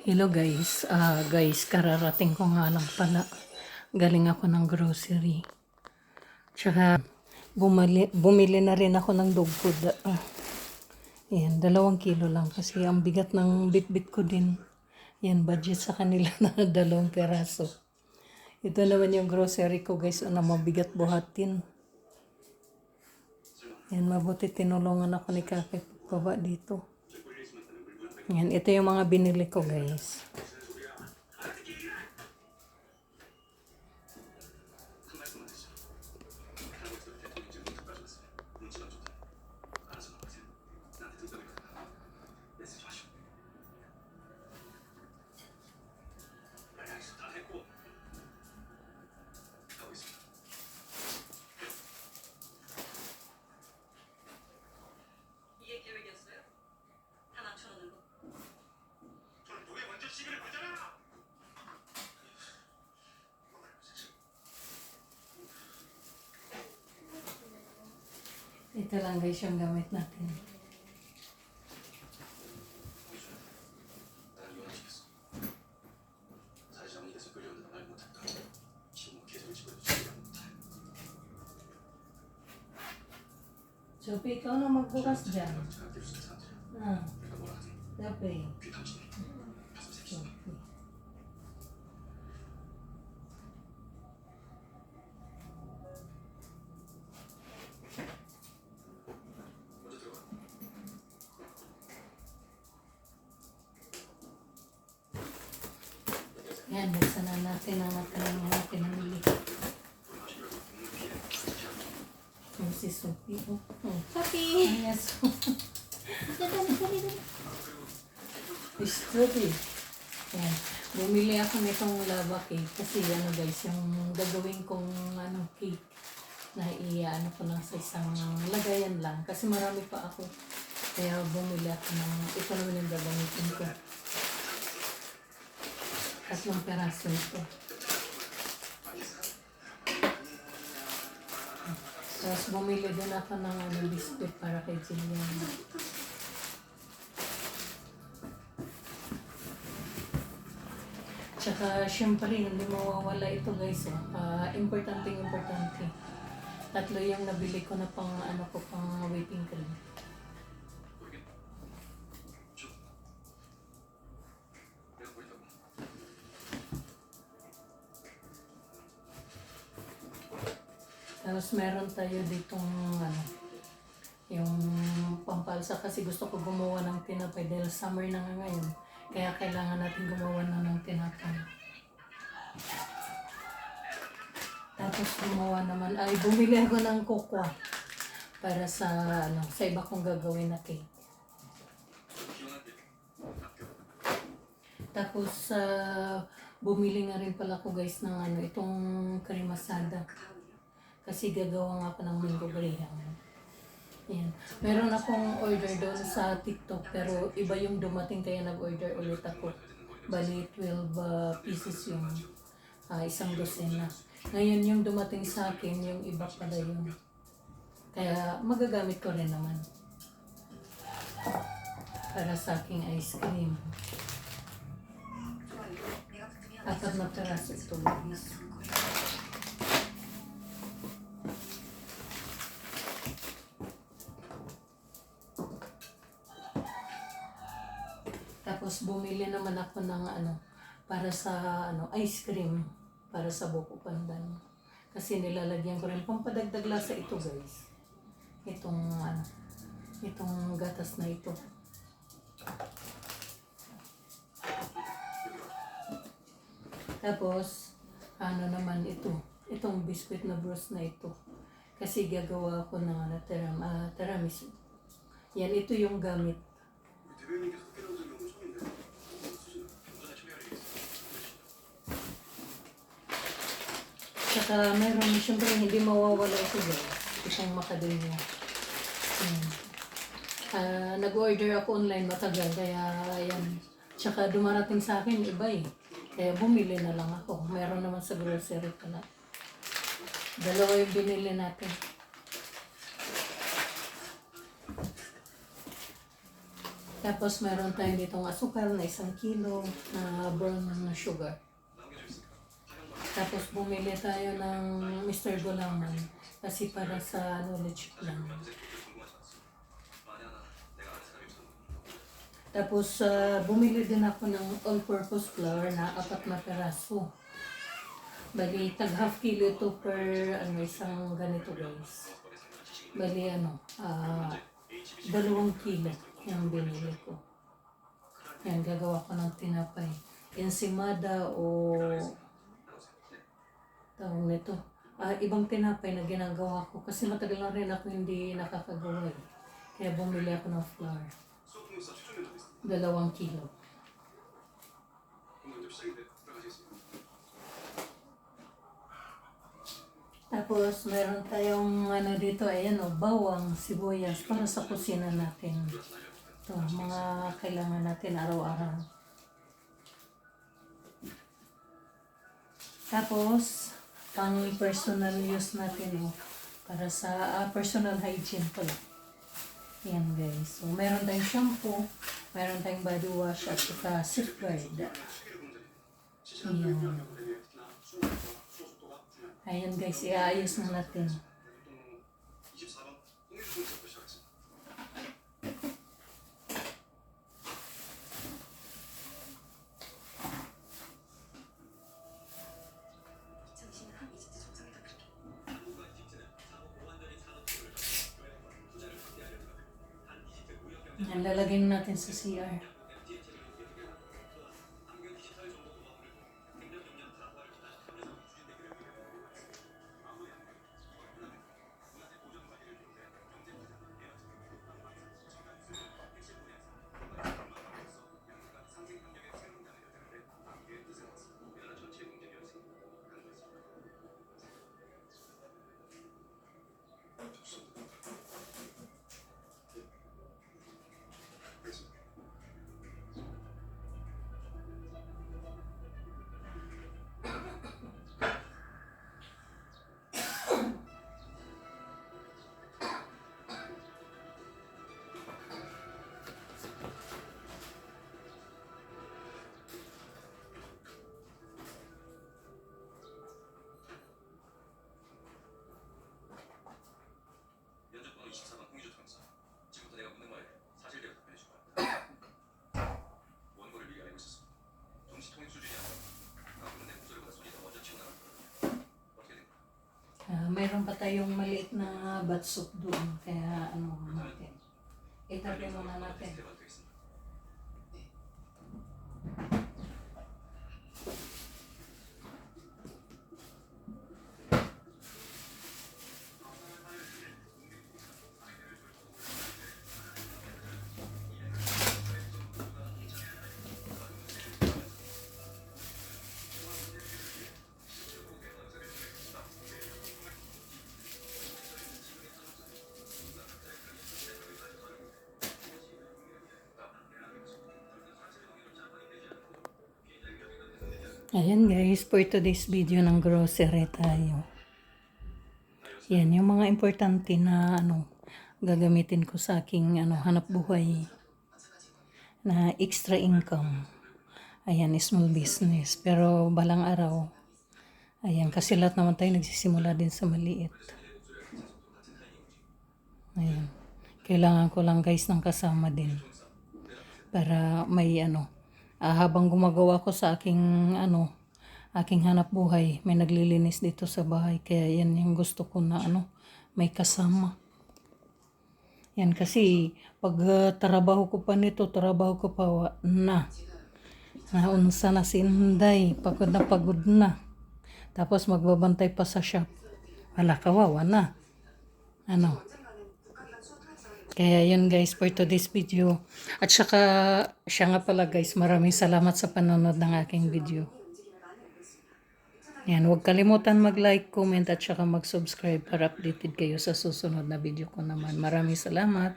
Hello guys, guys, kararating ko nga lang pala. Galing ako ng grocery. Tsaka bumili na rin ako ng dog food. Yan, 2 kilo lang kasi ang bigat ng bitbit ko din. Yan, budget sa kanila na 2 peraso. Ito naman yung grocery ko guys, na mabigat buhatin. Yan, mabuti tinulungan ako ni Kakay pagbaba dito. Yan, ito yung mga binili ko guys. Ito lang guys yung gamit natin. Sophie, ikaw na magbukas dyan. Sophie. Sophie. Yan, buksan na natin ang mga pinamili. Yung si Sophie. Sophie! Yes. Dali. Sophie. Yan. Bumili ako nitong lava cake kasi guys, yung gagawin kong cake na ano ko lang sa isang lagayan lang kasi marami pa ako. Kaya bumili ako ng ito naman yung gagamitin ko. 3 peraso ito. Tapos bumili din ako ng biscuit para kay Jillian. Tsaka syempre hindi mawawala ito guys. Importante. 3 yung nabili ko na pang whipping cream. Tapos meron tayo ditong yung pampalsa kasi gusto ko gumawa ng tinapay dahil summer na nga ngayon. Kaya kailangan natin gumawa na ng tinapay. Tapos gumawa naman, bumili ako ng kokwa para sa iba kong gagawin na cake. Tapos bumili nga rin pala ako guys ng itong cream asada. Kasi gagawa nga ako ng mango graham. Yan. Meron akong order doon sa TikTok pero iba yung dumating kaya nag-order ulit ako. Bali 12 pieces yung isang dosena. Ngayon yung dumating sa akin, yung iba pala yun. Kaya magagamit ko rin naman. Para sa aking ice cream. 4 na peraso ito guys. Tapos bumili naman ako ng para sa ice cream para sa buko pandan. Kasi nilalagyan ko rin pampadagdag lasa ito guys. Itong gatas na ito. Tapos naman itong biscuit na bros na ito. Kasi gagawa ako ng tiramisu. Yan, ito yung gamit. Saka meron, siyempre hindi mawawala ito guys. Itong macadamia. Nag-order ako online matagal, kaya yan. Tsaka dumarating sa akin iba eh. Kaya bumili na lang ako. Meron naman sa grocery pala. 2 yung binili natin. Tapos meron tayong ditong asukal na 1 kilo na brown na sugar. Tapos bumili tayo ng Mr. Gulaman kasi para sa knowledge plan. Tapos bumili din ako ng all-purpose flour na 4 na peraso. Bali, tag half kilo ito per isang ganito guys. Bali 2 kilo yung binili ko. Yan, gagawa ko ng tinapay. Ensimada o tawag nito. Ibang tinapay na ginagawa ko kasi matagal na rin ako hindi nakakagawa. Kaya bumili ako ng flour. 2 kilo. Tapos, meron tayong dito, bawang, sibuyas para sa kusina natin. Ito, mga kailangan natin araw-araw. Tapos, pang personal use natin, para sa personal hygiene pala. Yan guys. So, meron tayong shampoo, meron tayong body wash, at saka safeguard. Ayan. Ayan guys, iaayos na natin. Ayan, lalagyan natin sa CR. Mayroon pa tayong maliit na batsok doon. Kaya natin. Itabi muna natin. Ayan guys, for today's video ng grocery tayo. Yan, yung mga importante na gagamitin ko sa aking hanap buhay na extra income. Ayan, small business. Pero balang araw, ayan, kasi lahat naman tayo nagsisimula din sa maliit. Ayan, kailangan ko lang guys ng kasama din. Para may habang gumagawa ko sa aking aking hanap buhay, may naglilinis dito sa bahay, kaya yan yung gusto ko na may kasama. Yan kasi pag trabaho ko pa nito, trabaho ko pa naunsa na si Inday, pagod na. Tapos magbabantay pa sa shop. Wala, kawawa na. Kaya yun guys, for today's video. At saka, siya nga pala guys, maraming salamat sa panonood ng aking video. Yan, huwag kalimutan mag-like, comment at saka mag-subscribe para updated kayo sa susunod na video ko naman. Maraming salamat.